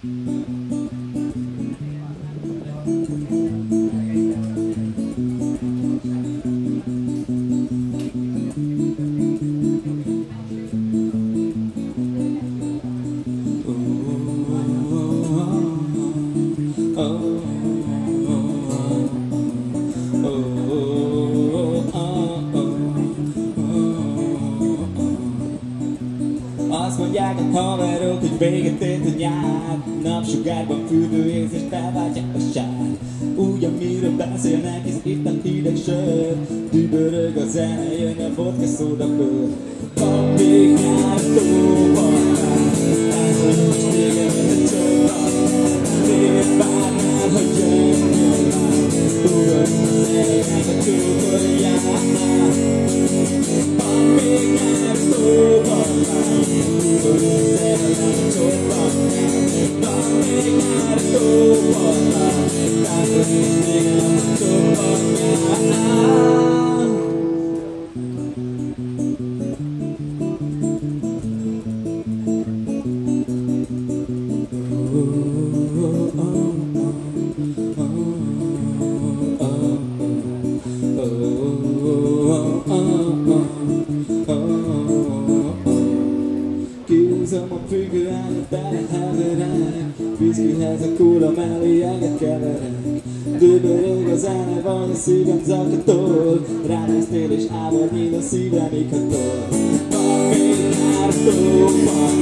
Azt mondják a haverok, hogy véget ért a nyár. Napsugárban fürdő érzést felváltja a sár. Úgy, amiről beszélnek, hisz itt a hideg sör. Dübörög a zene, jön a vodka szóda bőr. Van még nyár a tóban, lázolunk s téged, mint a csóban. Miért várnál, hogy jöjjön már? Ugorjunk az elejnek a tókorjánál. Van még nyár a tóban, ugorjunk az elejnek a csóban. Van még nyár a tóban, lázolunk s téged, mint a tókorjánál. Kihúzom a függően, beleheverek. Viszkihez a kóla mellé enged keverek. Döbörög a zene, vagy a szívem zakatol. Ránéztél és ámor nyíl a szívem ikatol. Van még nyár a tóban,